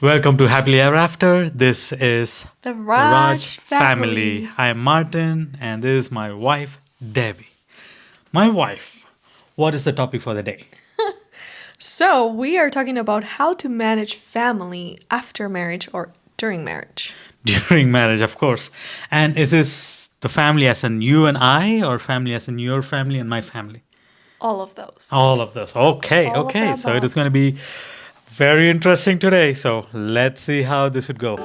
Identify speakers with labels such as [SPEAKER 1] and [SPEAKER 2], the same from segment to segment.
[SPEAKER 1] Welcome to Happily Ever After. This is
[SPEAKER 2] The
[SPEAKER 1] the
[SPEAKER 2] Raj
[SPEAKER 1] Raj
[SPEAKER 2] family.
[SPEAKER 1] family. I am Martin, and this is my wife, Debbie. My wife, what is the topic for the day?
[SPEAKER 2] So, we are talking about how to manage family after marriage or during marriage.
[SPEAKER 1] During marriage, of course. And is this the family as in you and I, or family as in your family and my family?
[SPEAKER 2] All of those.
[SPEAKER 1] All of those. Okay,
[SPEAKER 2] All of the
[SPEAKER 1] okay. So it is
[SPEAKER 2] above.
[SPEAKER 1] going to be very interesting today. So let's see how this would go.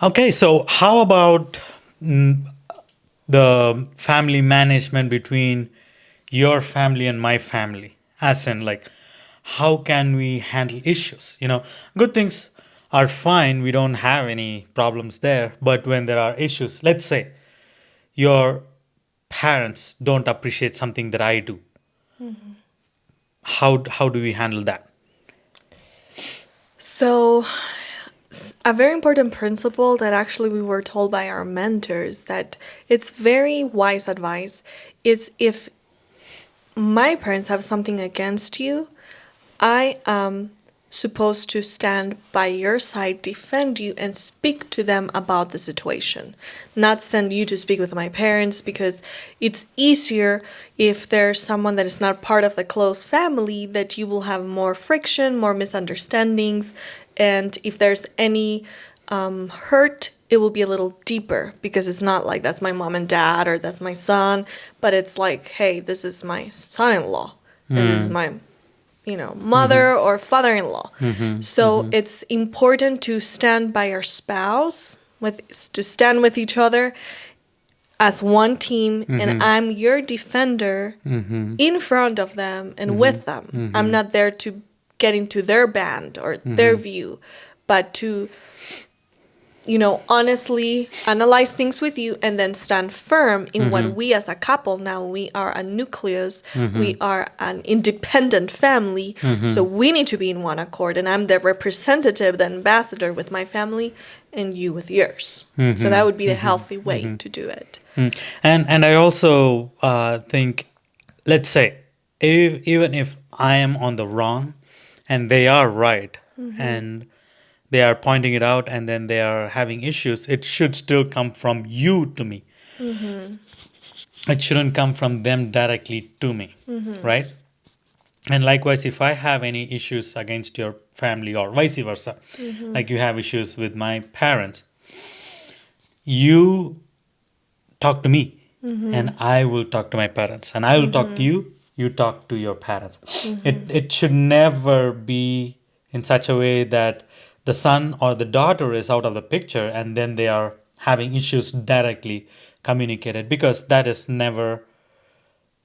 [SPEAKER 1] Okay, so how about the family management between your family and my family? As in, like, how can we handle issues? Good things are fine, we don't have any problems there. But when there are issues, let's say your parents don't appreciate something that I do, how do we handle that?
[SPEAKER 2] So, a very important principle that actually we were told by our mentors that it's very wise advice is if my parents have something against you, I am supposed to stand by your side, defend you, and speak to them about the situation. Not send you to speak with my parents because it's easier if there's someone that is not part of the close family that you will have more friction, more misunderstandings, and if there's any hurt, it will be a little deeper because it's not like that's my mom and dad or that's my son, but it's like, hey, this is my son-in-law and this is my mother or father-in-law. So it's important to stand by your spouse, to stand with each other as one team, and I'm your defender in front of them and with them. I'm not there to get into their band or their view, but to honestly analyze things with you and then stand firm in what we as a couple, now we are a nucleus, we are an independent family, so we need to be in one accord. And I'm the representative, the ambassador with my family, and you with yours. So that would be the healthy way to do it.
[SPEAKER 1] And I also think, let's say, even if I am on the wrong and they are right, and they are pointing it out and then they are having issues, it should still come from you to me. It shouldn't come from them directly to me, right? And likewise, if I have any issues against your family or vice versa, like you have issues with my parents, you talk to me and I will talk to my parents, and I will talk to you, you talk to your parents. It should never be in such a way that the son or the daughter is out of the picture and then they are having issues directly communicated, because that is never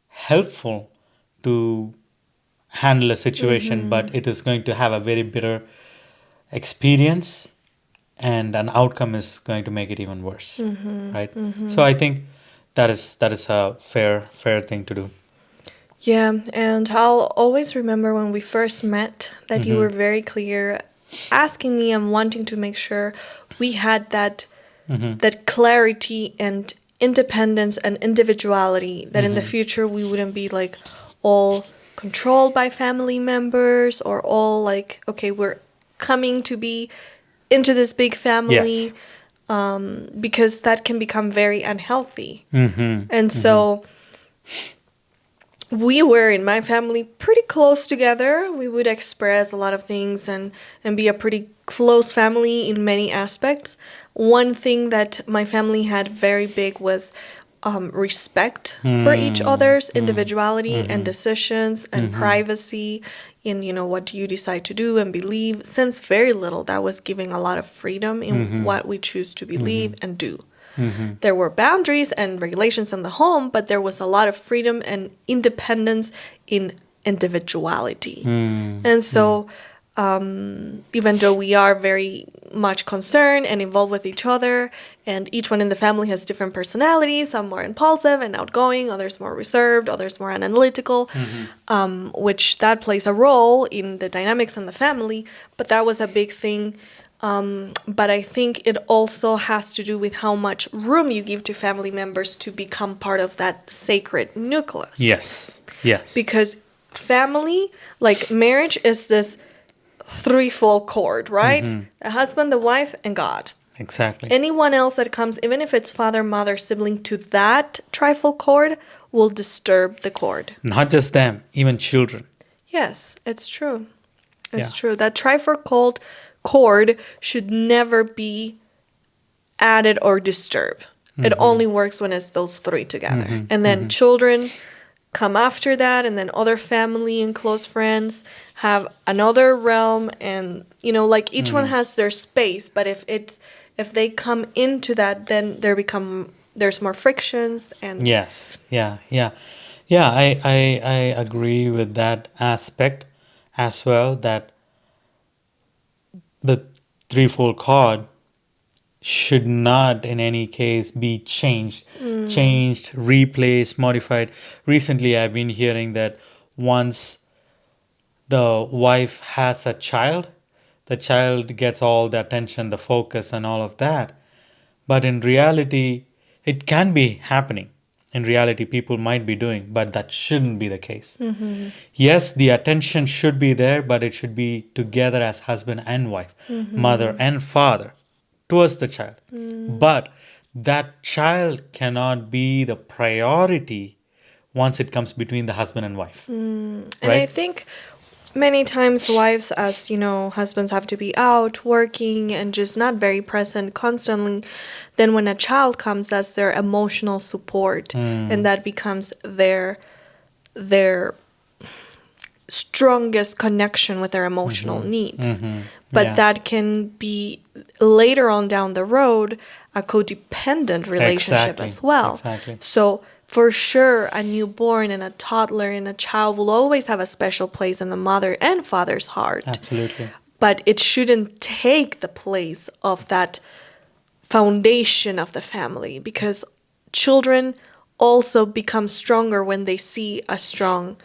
[SPEAKER 1] helpful to handle a situation, but it is going to have a very bitter experience and an outcome is going to make it even worse, right? So I think that is a fair thing to do.
[SPEAKER 2] Yeah, and I'll always remember when we first met that you were very clear asking me and wanting to make sure we had that clarity and independence and individuality, that in the future we wouldn't be like all controlled by family members or all like, okay, we're coming to be into this big family,
[SPEAKER 1] Yes.
[SPEAKER 2] because that can become very unhealthy. And so we were in my family pretty close together. We would express a lot of things and be a pretty close family in many aspects. One thing that my family had very big was respect for each other's individuality and decisions and privacy in what do you decide to do and believe. Since very little, that was giving a lot of freedom in what we choose to believe and do. There were boundaries and regulations in the home, but there was a lot of freedom and independence in individuality. And so, even though we are very much concerned and involved with each other, and each one in the family has different personalities, some more impulsive and outgoing, others more reserved, others more analytical, which that plays a role in the dynamics in the family. But that was a big thing But I think it also has to do with how much room you give to family members to become part of that sacred nucleus.
[SPEAKER 1] Yes. Yes.
[SPEAKER 2] Because family, like marriage, is this threefold cord, right? The husband, the wife, and God.
[SPEAKER 1] Exactly.
[SPEAKER 2] Anyone else that comes, even if it's father, mother, sibling, to that trifold cord, will disturb the cord.
[SPEAKER 1] Not just them, even children.
[SPEAKER 2] Yes, it's true. It's
[SPEAKER 1] Yeah.
[SPEAKER 2] true. That trifold cord should never be added or disturbed. It only works when it's those three together. And then children come after that, and then other family and close friends have another realm, and like each one has their space. But if they come into that, then there's more frictions and
[SPEAKER 1] Yes. Yeah. Yeah. Yeah. I agree with that aspect as well, that the threefold cord should not in any case be changed, replaced, modified. Recently I've been hearing that once the wife has a child, the child gets all the attention, the focus, and all of that. But in reality, it can be happening. In reality, people might be doing, but that shouldn't be the case. Yes, the attention should be there, but it should be together as husband and wife, mother and father towards the child. But that child cannot be the priority once it comes between the husband and wife.
[SPEAKER 2] And I
[SPEAKER 1] Right?
[SPEAKER 2] think many times wives, as husbands have to be out working and just not very present constantly. Then when a child comes, that's their emotional support, and that becomes their strongest connection with their emotional needs. But
[SPEAKER 1] Yeah.
[SPEAKER 2] that can be later on down the road a codependent relationship
[SPEAKER 1] Exactly.
[SPEAKER 2] as well.
[SPEAKER 1] Exactly.
[SPEAKER 2] So for sure, a newborn and a toddler and a child will always have a special place in the mother and father's heart.
[SPEAKER 1] Absolutely.
[SPEAKER 2] But it shouldn't take the place of that foundation of the family, because children also become stronger when they see a strong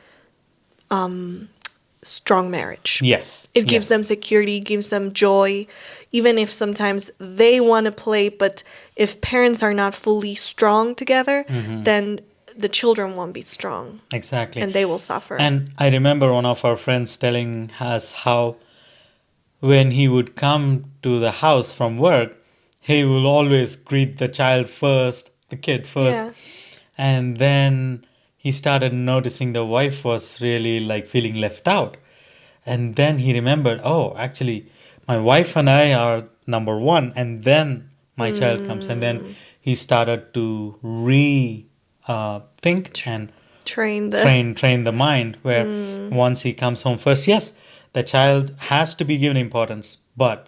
[SPEAKER 2] marriage.
[SPEAKER 1] Yes.
[SPEAKER 2] It gives
[SPEAKER 1] Yes.
[SPEAKER 2] them security, gives them joy, even if sometimes they want to play, but if parents are not fully strong together, then the children won't be strong
[SPEAKER 1] Exactly.
[SPEAKER 2] and they will suffer.
[SPEAKER 1] And I remember one of our friends telling us how when he would come to the house from work, he will always greet the child first, the kid first.
[SPEAKER 2] Yeah.
[SPEAKER 1] And then he started noticing the wife was really like feeling left out. And then he remembered, oh, actually, my wife and I are number one. And then my child comes. And then he started to think and
[SPEAKER 2] Train the
[SPEAKER 1] train the mind, where once he comes home first, yes, the child has to be given importance, but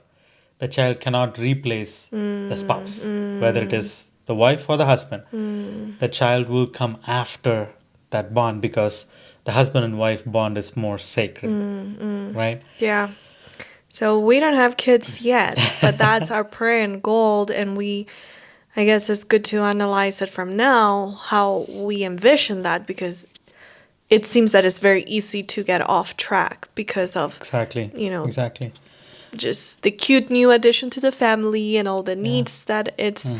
[SPEAKER 1] the child cannot replace the spouse, whether it is the wife or the husband. The child will come after that bond, because the husband and wife bond is more sacred, right?
[SPEAKER 2] Yeah. So we don't have kids yet, but that's our prayer and goal. And I guess it's good to analyze it from now, how we envision that, because it seems that it's very easy to get off track because of,
[SPEAKER 1] Exactly. Exactly.
[SPEAKER 2] just the cute new addition to the family and all the needs that it's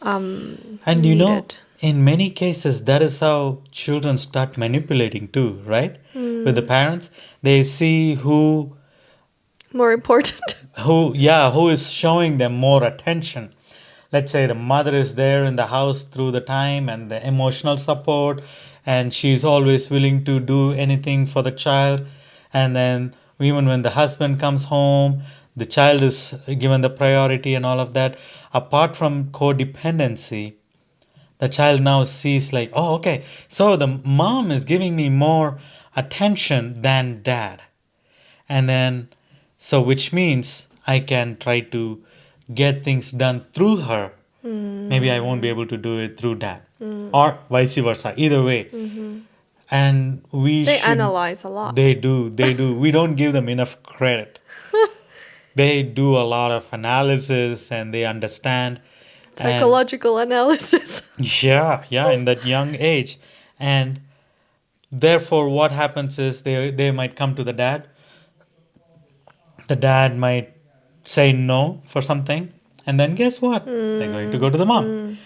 [SPEAKER 1] And
[SPEAKER 2] needed.
[SPEAKER 1] in many cases, that is how children start manipulating too, right? With the parents, they see
[SPEAKER 2] More important.
[SPEAKER 1] who is showing them more attention. Let's say the mother is there in the house through the time and the emotional support, and she's always willing to do anything for the child. And then even when the husband comes home, the child is given the priority and all of that. Apart from codependency, the child now sees like, oh, okay, so the mom is giving me more attention than dad. And then, so which means I can try to get things done through her. Maybe I won't be able to do it through dad, or vice versa. Either way. And
[SPEAKER 2] They analyze a lot.
[SPEAKER 1] They do. We don't give them enough credit. They do a lot of analysis and they understand. And
[SPEAKER 2] Psychological analysis.
[SPEAKER 1] yeah, in that young age. And therefore, what happens is they might come to the dad. The dad might say no for something, and then guess what? They're going to go to the mom.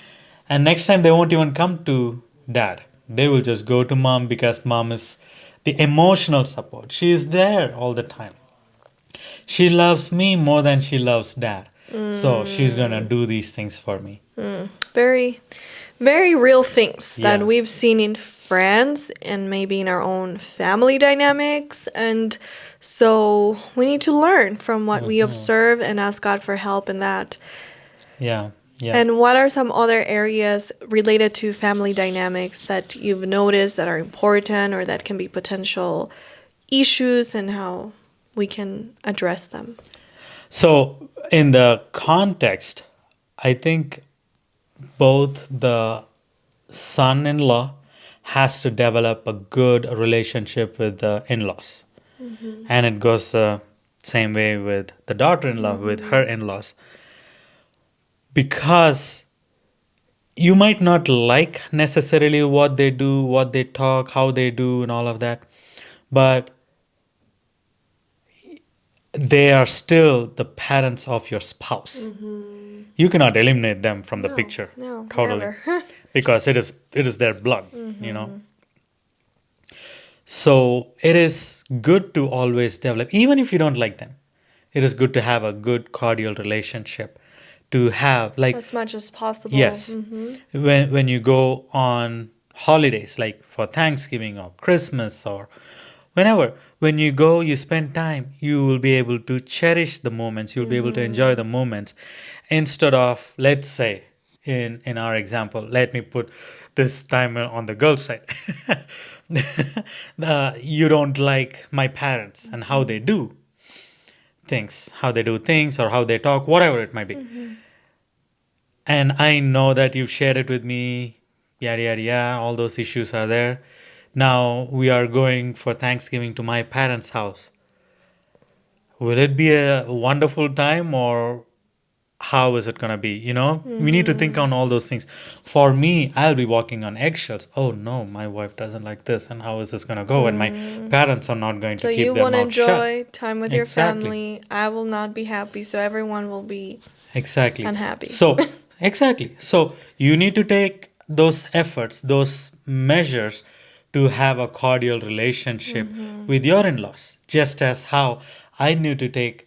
[SPEAKER 1] And next time they won't even come to dad. They will just go to mom because mom is the emotional support. She is there all the time. She loves me more than she loves dad. So she's going to do these things for me.
[SPEAKER 2] Very, very real things that
[SPEAKER 1] Yeah.
[SPEAKER 2] we've seen in friends and maybe in our own family dynamics. And so we need to learn from what we observe and ask God for help in that.
[SPEAKER 1] Yeah. Yeah.
[SPEAKER 2] And what are some other areas related to family dynamics that you've noticed that are important or that can be potential issues and how we can address them?
[SPEAKER 1] So, in the context, I think both the son in law has to develop a good relationship with the in laws. And it goes the same way with the daughter in law, with her in laws. Because you might not like necessarily what they do, what they talk, how they do, and all of that. But they are still the parents of your spouse. You cannot eliminate them from the picture
[SPEAKER 2] No,
[SPEAKER 1] totally
[SPEAKER 2] never.
[SPEAKER 1] because it is their blood, you know. So it is good to always develop, even if you don't like them. It is good to have a good cordial relationship. To have like
[SPEAKER 2] As much as possible.
[SPEAKER 1] yes, when you go on holidays like for Thanksgiving or Christmas or whenever, when you go, you spend time, you will be able to cherish the moments, you'll be able to enjoy the moments instead of, let's say, in our example, let me put this time on the girl side. You don't like my parents and how they do things, or how they talk, whatever it might be. And I know that you've shared it with me, yada yada yada, all those issues are there. Now we are going for Thanksgiving to my parents' house. Will it be a wonderful time, or how is it going to be? We need to think on all those things. For me, I'll be walking on eggshells. Oh no, my wife doesn't like this, and how is this going to go? And my parents are not going
[SPEAKER 2] So
[SPEAKER 1] to keep
[SPEAKER 2] you
[SPEAKER 1] their
[SPEAKER 2] want to
[SPEAKER 1] mouth shut.
[SPEAKER 2] enjoy time with your
[SPEAKER 1] Exactly.
[SPEAKER 2] family. I will not be happy, so everyone will be
[SPEAKER 1] Exactly.
[SPEAKER 2] unhappy.
[SPEAKER 1] So, exactly. So, you need to take those efforts, those measures to have a cordial relationship with your in laws, just as how I need to take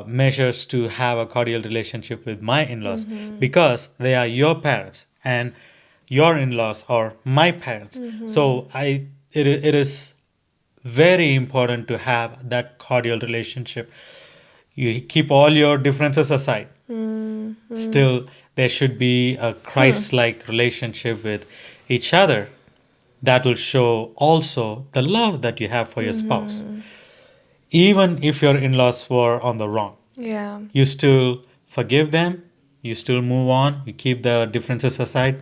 [SPEAKER 1] measures to have a cordial relationship with my in laws because they are your parents and your in laws are my parents. So, it is very important to have that cordial relationship. You keep all your differences aside. Still, there should be a Christ like relationship with each other that will show also the love that you have for your spouse. Even if your in laws were on the wrong,
[SPEAKER 2] Yeah.
[SPEAKER 1] you still forgive them, you still move on, you keep the differences aside,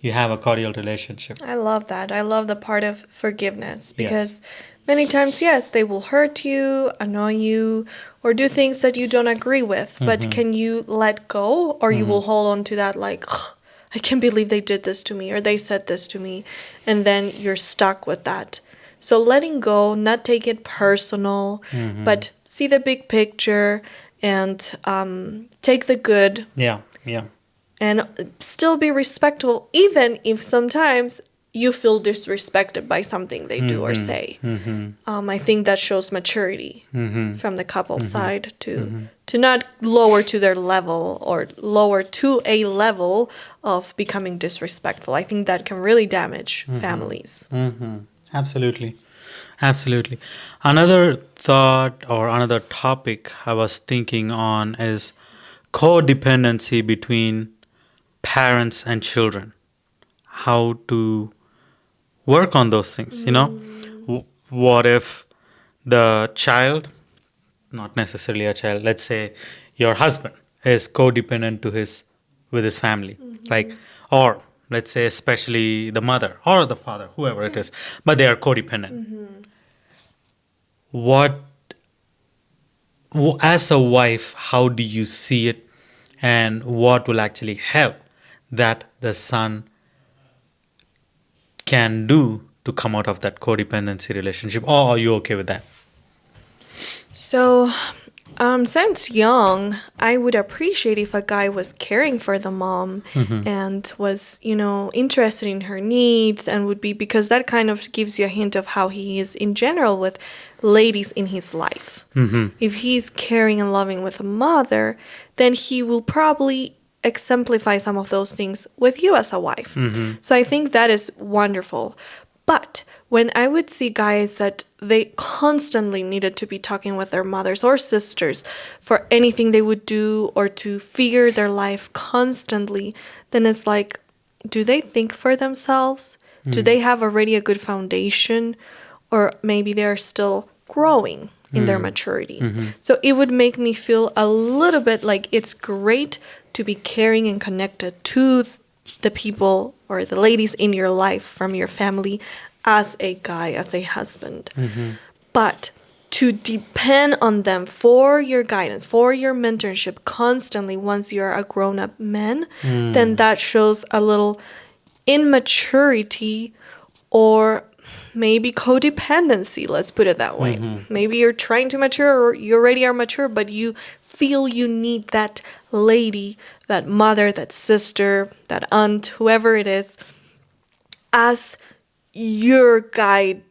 [SPEAKER 1] you have a cordial relationship.
[SPEAKER 2] I love that. I love the part of forgiveness
[SPEAKER 1] Yes.
[SPEAKER 2] because many times, yes, they will hurt you, annoy you, or do things that you don't agree with. But can you let go, or you will hold on to that like, "Ugh, I can't believe they did this to me or they said this to me," and then you're stuck with that. So letting go, not take it personal, but see the big picture and take the good
[SPEAKER 1] Yeah, yeah.
[SPEAKER 2] and still be respectful, even if sometimes you feel disrespected by something they do or say. I think that shows maturity from the couple side to not lower to their level or lower to a level of becoming disrespectful. I think that can really damage families.
[SPEAKER 1] Absolutely. Absolutely. Another thought or another topic I was thinking on is codependency between parents and children. How to work on those things, What if the child, not necessarily a child, let's say your husband is codependent with his family, like, or let's say especially the mother or the father, whoever it is, but they are codependent. What, as a wife, how do you see it, and what will actually help that the son can do to come out of that codependency relationship, or are you okay with that?
[SPEAKER 2] So Since young, I would appreciate if a guy was caring for the mom and was, interested in her needs and would be, because that kind of gives you a hint of how he is in general with ladies in his life. If he's caring and loving with a mother, then he will probably exemplify some of those things with you as a wife. So I think that is wonderful. But when I would see guys that they constantly needed to be talking with their mothers or sisters for anything they would do or to figure their life constantly, then it's like, do they think for themselves? Do they have already a good foundation? Or maybe they're still growing in their maturity. So it would make me feel a little bit like it's great to be caring and connected to the people or the ladies in your life from your family as a guy, as a husband. But to depend on them for your guidance, for your mentorship constantly once you're a grown up man, then that shows a little immaturity or maybe codependency, let's put it that way. Maybe you're trying to mature or you already are mature, but you feel you need that lady, that mother, that sister, that aunt, whoever it is, as your guide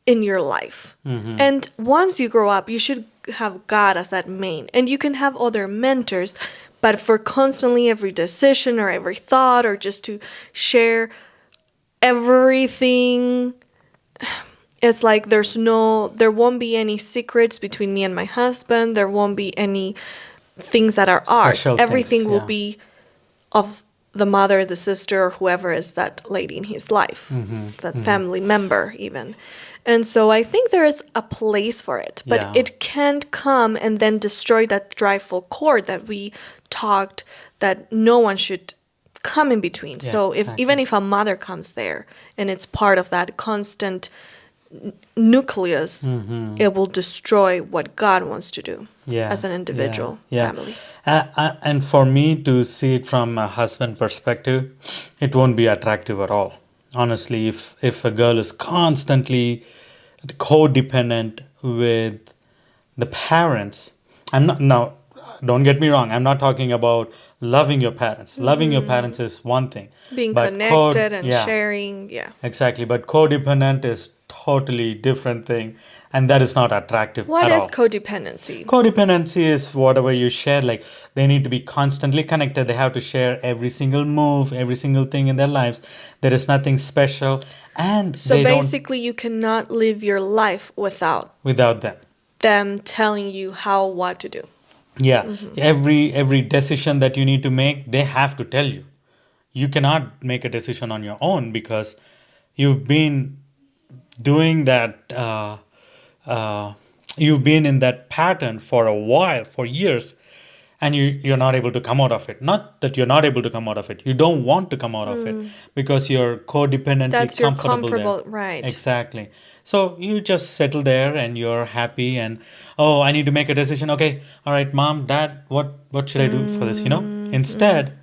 [SPEAKER 2] in your life. And once you grow up, you should have God as that main. And you can have other mentors, but for constantly every decision or every thought or just to share everything, it's like there won't be any secrets between me and my husband. There won't be any things that are ours.
[SPEAKER 1] Special
[SPEAKER 2] Everything
[SPEAKER 1] things,
[SPEAKER 2] will
[SPEAKER 1] yeah.
[SPEAKER 2] be of the mother, the sister, or whoever is that lady in his life, that family member, even. And so I think there is a place for it, but
[SPEAKER 1] Yeah.
[SPEAKER 2] it can't come and then destroy that driveful cord that we talked that no one should come in between.
[SPEAKER 1] Yeah,
[SPEAKER 2] So
[SPEAKER 1] exactly.
[SPEAKER 2] even if a mother comes there and it's part of that constant nucleus, it will destroy what God wants to do
[SPEAKER 1] Yeah,
[SPEAKER 2] as an individual
[SPEAKER 1] yeah.
[SPEAKER 2] family.
[SPEAKER 1] And for me to see it from a husband perspective, it won't be attractive at all. Honestly, if a girl is constantly codependent with the parents, I'm not now. Don't get me wrong. I'm not talking about loving your parents. Loving your parents is one thing,
[SPEAKER 2] Being
[SPEAKER 1] but
[SPEAKER 2] connected and
[SPEAKER 1] yeah,
[SPEAKER 2] sharing, yeah.
[SPEAKER 1] exactly. But codependent is totally different thing, and that is not attractive
[SPEAKER 2] What
[SPEAKER 1] at
[SPEAKER 2] is
[SPEAKER 1] all.
[SPEAKER 2] codependency?
[SPEAKER 1] Codependency is whatever you share, like they need to be constantly connected. They have to share every single move, every single thing in their lives. There is nothing special, and
[SPEAKER 2] So
[SPEAKER 1] they don't
[SPEAKER 2] basically, you cannot live your life without
[SPEAKER 1] without them.
[SPEAKER 2] them telling you how, what to do.
[SPEAKER 1] Yeah, every decision that you need to make, they have to tell you. You cannot make a decision on your own because you've been doing that. You've been in that pattern for a while, for years, and you're not able to come out of it. Not that you're not able to come out of it. You don't want to come out of it because you're codependently
[SPEAKER 2] That's your
[SPEAKER 1] comfortable there.
[SPEAKER 2] comfortable, right.
[SPEAKER 1] Exactly. So you just settle there and you're happy and oh, I need to make a decision. Okay, all right, mom, dad, what should I do for this? Instead,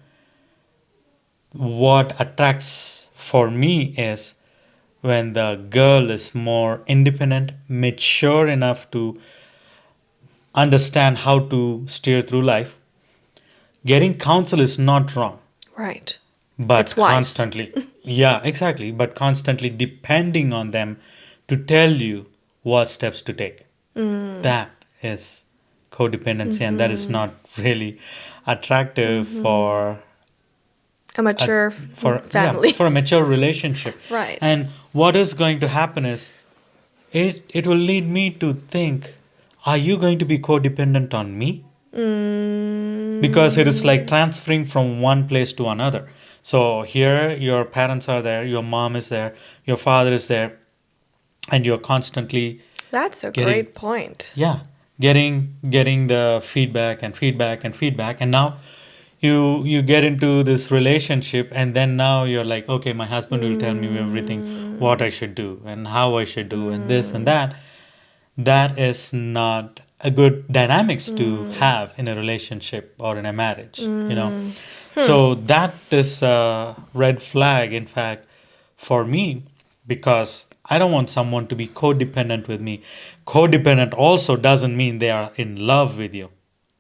[SPEAKER 1] what attracts for me is when the girl is more independent, mature enough to understand how to steer through life. Getting counsel is not wrong,
[SPEAKER 2] Right.
[SPEAKER 1] but
[SPEAKER 2] It's wise.
[SPEAKER 1] constantly, yeah, exactly, but constantly depending on them to tell you what steps to take. That is codependency, and that is not really attractive for
[SPEAKER 2] A mature family.
[SPEAKER 1] for a mature relationship.
[SPEAKER 2] Right.
[SPEAKER 1] And what is going to happen is it will lead me to think, are you going to be codependent on me? Because it is like transferring from one place to another. So here your parents are there, your mom is there, your father is there, and you're constantly
[SPEAKER 2] That's a
[SPEAKER 1] getting-
[SPEAKER 2] great point.
[SPEAKER 1] yeah, getting the feedback and feedback and feedback, and now you get into this relationship, and then now you're like, okay, my husband will tell me everything, what I should do and how I should do, and this and that. That is not a good dynamics to have in a relationship or in a marriage. So that is a red flag, in fact, for me, because I don't want someone to be codependent with me. Codependent also doesn't mean they are in love with you.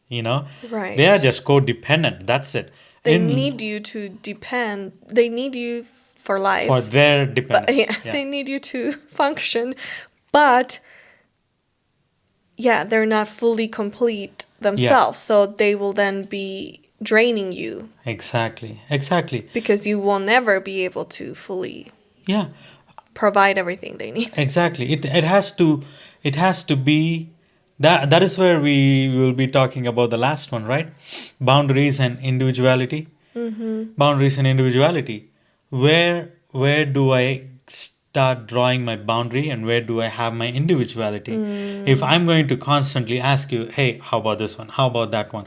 [SPEAKER 1] You know, they are
[SPEAKER 2] Right.
[SPEAKER 1] just codependent. That's it.
[SPEAKER 2] They
[SPEAKER 1] In
[SPEAKER 2] need you to depend. They need you for
[SPEAKER 1] for
[SPEAKER 2] life.
[SPEAKER 1] their
[SPEAKER 2] But
[SPEAKER 1] dependence.
[SPEAKER 2] yeah,
[SPEAKER 1] Yeah.
[SPEAKER 2] they need you to function. But yeah, they're not fully complete
[SPEAKER 1] Yeah.
[SPEAKER 2] themselves. So they will then be draining you
[SPEAKER 1] Exactly. Exactly.
[SPEAKER 2] because you will never be able to fully
[SPEAKER 1] Yeah.
[SPEAKER 2] provide everything they need.
[SPEAKER 1] Exactly. It has to be that is where we will be talking about the last one, right? Boundaries and individuality. Boundaries and individuality. Where do I start drawing my boundary and where do I have my individuality? If I'm going to constantly ask you, hey, how about this one? How about that one?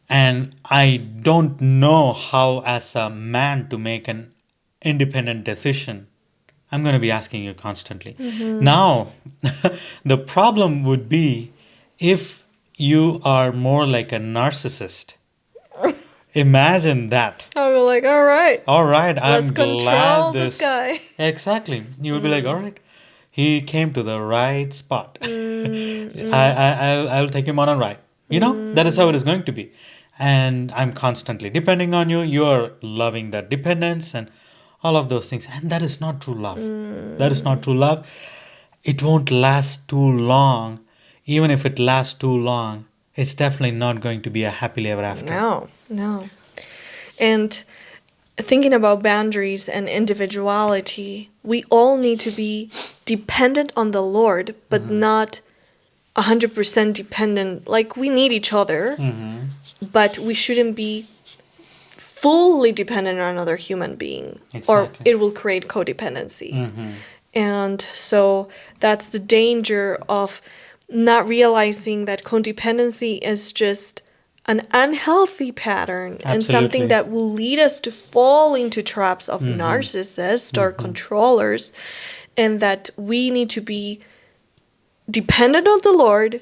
[SPEAKER 1] And I don't know how as a man to make an independent decision, I'm going to be asking you constantly. Now, the problem would be if you are more like a narcissist. Imagine that.
[SPEAKER 2] I'll be like, all right,
[SPEAKER 1] All right,
[SPEAKER 2] let's
[SPEAKER 1] I'm
[SPEAKER 2] control
[SPEAKER 1] glad
[SPEAKER 2] this
[SPEAKER 1] this.
[SPEAKER 2] guy.
[SPEAKER 1] Exactly. You will be like, all right, he came to the right spot. I'll take him on a ride. That is how it is going to be. And I'm constantly depending on you. You are loving that dependence and all of those things. And that is not true love. That is not true love. It won't last too long. Even if it lasts too long, it's definitely not going to be a happily ever after.
[SPEAKER 2] No, no. And thinking about boundaries and individuality, we all need to be dependent on the Lord, but not 100% dependent. Like, we need each other, but we shouldn't be fully dependent on another human being, or
[SPEAKER 1] Exactly.
[SPEAKER 2] it will create codependency. And so that's the danger of not realizing that codependency is just an unhealthy pattern and something
[SPEAKER 1] Absolutely.
[SPEAKER 2] that will lead us to fall into traps of narcissists or controllers, and that we need to be dependent on the Lord,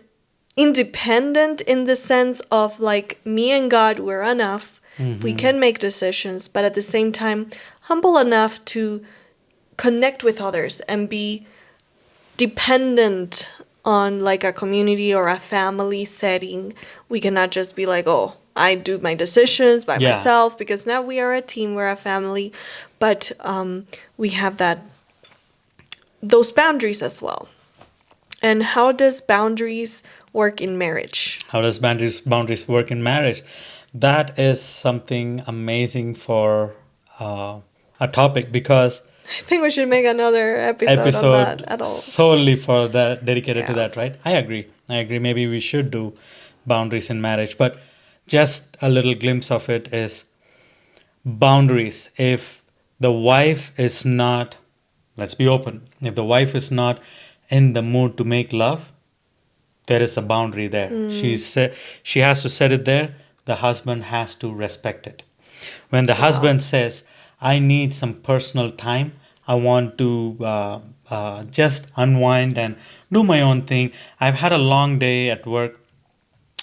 [SPEAKER 2] independent in the sense of like me and God, we're enough. We can make decisions, but at the same time, humble enough to connect with others and be dependent on like a community or a family setting. We cannot just be like, oh, I do my decisions by
[SPEAKER 1] Yeah.
[SPEAKER 2] myself, because now we are a team, we're a family, but we have those boundaries as well. And how does boundaries work in marriage?
[SPEAKER 1] How does boundaries work in marriage? That is something amazing for a topic because
[SPEAKER 2] I think we should make another episode on that
[SPEAKER 1] episode
[SPEAKER 2] at all.
[SPEAKER 1] solely for that, dedicated to
[SPEAKER 2] Yeah.
[SPEAKER 1] that, right? I agree. Maybe we should do boundaries in marriage, but just a little glimpse of it is boundaries. If the wife is not, let's be open, if the wife is not in the mood to make love, there is a boundary there. She has to set it there. The husband has to respect it. When the husband says, I need some personal time, I want to just unwind and do my own thing. I've had a long day at work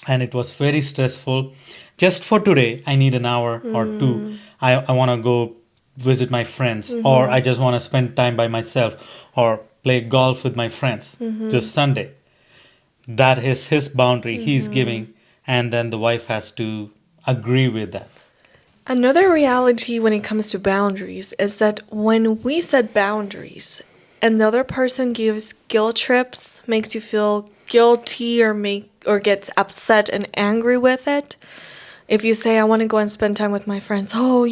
[SPEAKER 1] and it was very stressful. Just for today, I need an hour or two. I want to go visit my friends, or I just want to spend time by myself, or play golf with my friends just Sunday. That is his boundary he's giving, and then the wife has to agree with that.
[SPEAKER 2] Another reality when it comes to boundaries is that when we set boundaries and the other person gives guilt trips, makes you feel guilty or gets upset and angry with it. If you say, I want to go and spend time with my friends, oh,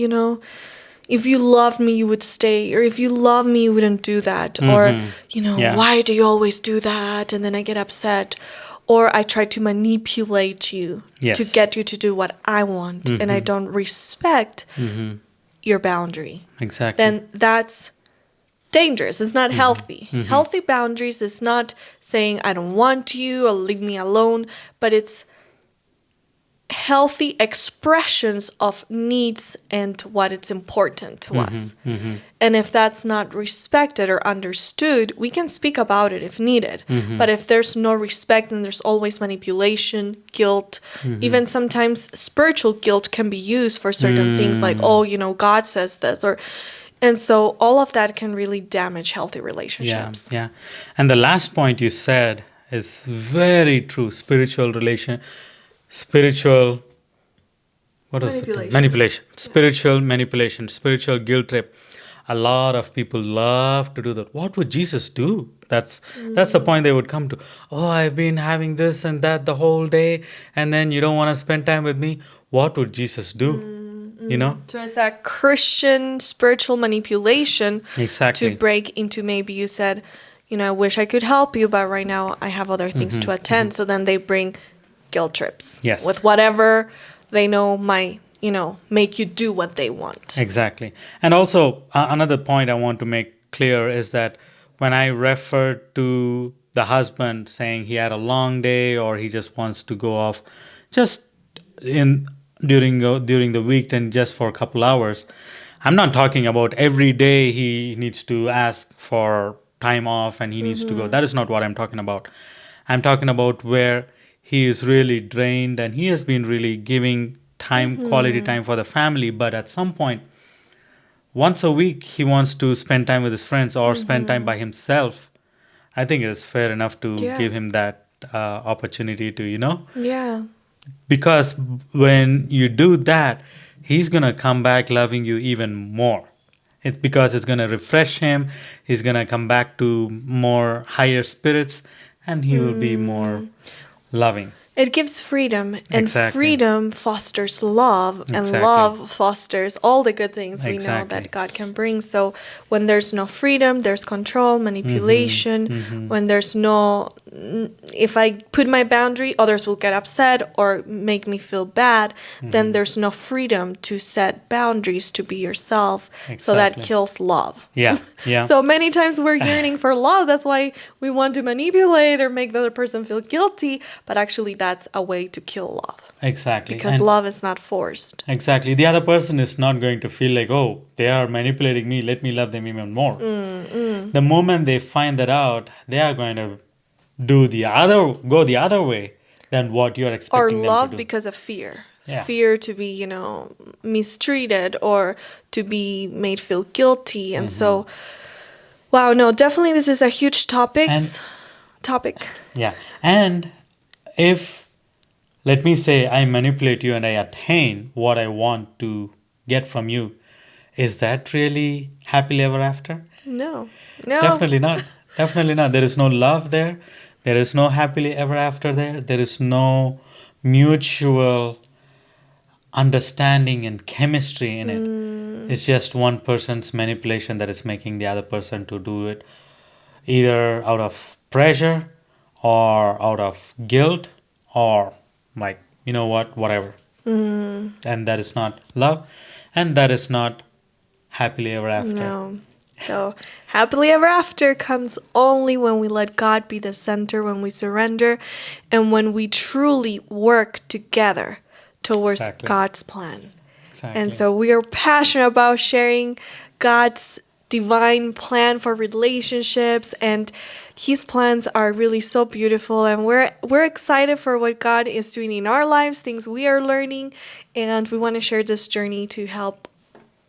[SPEAKER 2] if you loved me, you would stay, or if you love me, you wouldn't do that, or
[SPEAKER 1] Yeah.
[SPEAKER 2] why do you always do that? And then I get upset, or I try to manipulate you to
[SPEAKER 1] Yes.
[SPEAKER 2] get you to do what I want, and I don't respect your boundary.
[SPEAKER 1] Exactly.
[SPEAKER 2] Then that's dangerous. It's not healthy. Healthy boundaries is not saying I don't want you or leave me alone, but it's healthy expressions of needs and what it's important to us. And if that's not respected or understood, we can speak about it if needed. But if there's no respect and there's always manipulation, guilt, even sometimes spiritual guilt can be used for certain things like, oh, God says this, or And so all of that can really damage healthy
[SPEAKER 1] Yeah,
[SPEAKER 2] relationships.
[SPEAKER 1] yeah. And the last point you said is very true. Spiritual, what is it?
[SPEAKER 2] Manipulation.
[SPEAKER 1] Manipulation. Spiritual manipulation, spiritual guilt trip. A lot of people love to do that. What would Jesus do? That's the point they would come to. Oh, I've been having this and that the whole day, and then you don't want to spend time with me. What would Jesus do? You know?
[SPEAKER 2] So it's a Christian spiritual manipulation
[SPEAKER 1] Exactly.
[SPEAKER 2] to break into, maybe you said, I wish I could help you, but right now I have other things to attend. So then they bring guilt trips
[SPEAKER 1] Yes.
[SPEAKER 2] with whatever they know might, make you do what they want.
[SPEAKER 1] Exactly. And also, another point I want to make clear is that when I refer to the husband saying he had a long day or he just wants to go off just in during the weekend just for a couple hours, I'm not talking about every day he needs to ask for time off and he needs to go. That is not what I'm talking about. I'm talking about where he is really drained and he has been really giving time, quality time for the family, but at some point, once a week, he wants to spend time with his friends or spend time by himself. I think it is fair enough to
[SPEAKER 2] Yeah.
[SPEAKER 1] give him that opportunity to,
[SPEAKER 2] Yeah.
[SPEAKER 1] because when you do that, he's going to come back loving you even more. It's because it's going to refresh him. He's going to come back to more higher spirits and he will be more loving.
[SPEAKER 2] It gives freedom, and
[SPEAKER 1] Exactly.
[SPEAKER 2] freedom fosters love, and
[SPEAKER 1] Exactly.
[SPEAKER 2] love fosters all the good things we know
[SPEAKER 1] Exactly.
[SPEAKER 2] that God can bring. So when there's no freedom, there's control, manipulation. When there's no, if I put my boundary, others will get upset or make me feel bad, then there's no freedom to set boundaries to be yourself. So that
[SPEAKER 1] Exactly.
[SPEAKER 2] kills love.
[SPEAKER 1] Yeah, yeah.
[SPEAKER 2] So many times we're yearning for love. That's why we want to manipulate or make the other person feel guilty. But actually, that's a way to kill love.
[SPEAKER 1] Exactly.
[SPEAKER 2] Because
[SPEAKER 1] And
[SPEAKER 2] love is not forced.
[SPEAKER 1] exactly. The other person is not going to feel like, oh, they are manipulating me. Let me love them even more. The moment they find that out, they are going to go the other way than what you're
[SPEAKER 2] Or
[SPEAKER 1] expecting them
[SPEAKER 2] love
[SPEAKER 1] to do.
[SPEAKER 2] because of fear.
[SPEAKER 1] Yeah.
[SPEAKER 2] Fear to be, mistreated or to be made feel guilty. And so, wow, no, definitely this is a huge topic.
[SPEAKER 1] Yeah. And if, let me say, I manipulate you and I attain what I want to get from you, is that really happily ever after?
[SPEAKER 2] No. No.
[SPEAKER 1] Definitely not. Definitely not. There is no love there. There is no happily ever after there. There is no mutual understanding and chemistry in it. It's just one person's manipulation that is making the other person to do it either out of pressure or out of guilt or like, whatever. And that is not love and that is not happily ever after.
[SPEAKER 2] No. So, happily ever after comes only when we let God be the center, when we surrender, and when we truly work together towards
[SPEAKER 1] Exactly.
[SPEAKER 2] God's plan.
[SPEAKER 1] Exactly.
[SPEAKER 2] And so, we are passionate about sharing God's divine plan for relationships, and His plans are really so beautiful. And we're excited for what God is doing in our lives, things we are learning, and we want to share this journey to help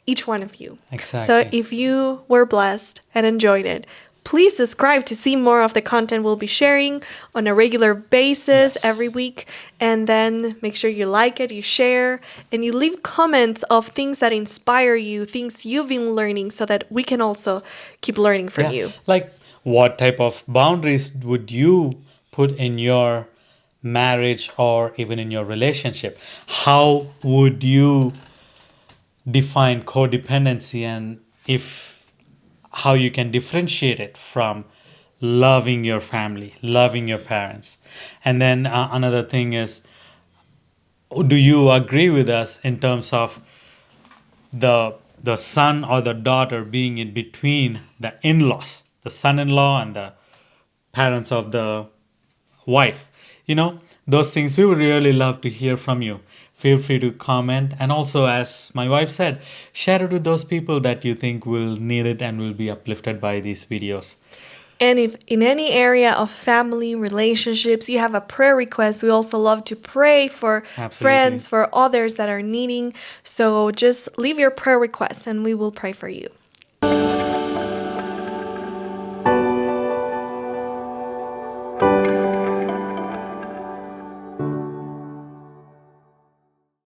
[SPEAKER 2] each one of you.
[SPEAKER 1] Exactly.
[SPEAKER 2] So if you were blessed and enjoyed it, please subscribe to see more of the content we'll be sharing on a regular basis
[SPEAKER 1] Yes.
[SPEAKER 2] every week. And then make sure you like it, you share, and you leave comments of things that inspire you, things you've been learning, so that we can also keep learning from you.
[SPEAKER 1] Like, what type of boundaries would you put in your marriage or even in your relationship? How would you define codependency and how you can differentiate it from loving your family, loving your parents? And then another thing is, do you agree with us in terms of the son or the daughter being in between the in-laws, the son-in-law and the parents of the wife? Those things we would really love to hear from you. Feel free to comment, and also, as my wife said, share it with those people that you think will need it and will be uplifted by these videos.
[SPEAKER 2] And if in any area of family, relationships, you have a prayer request, we also love to pray for
[SPEAKER 1] Absolutely.
[SPEAKER 2] friends, for others that are needing. So just leave your prayer request and we will pray for you.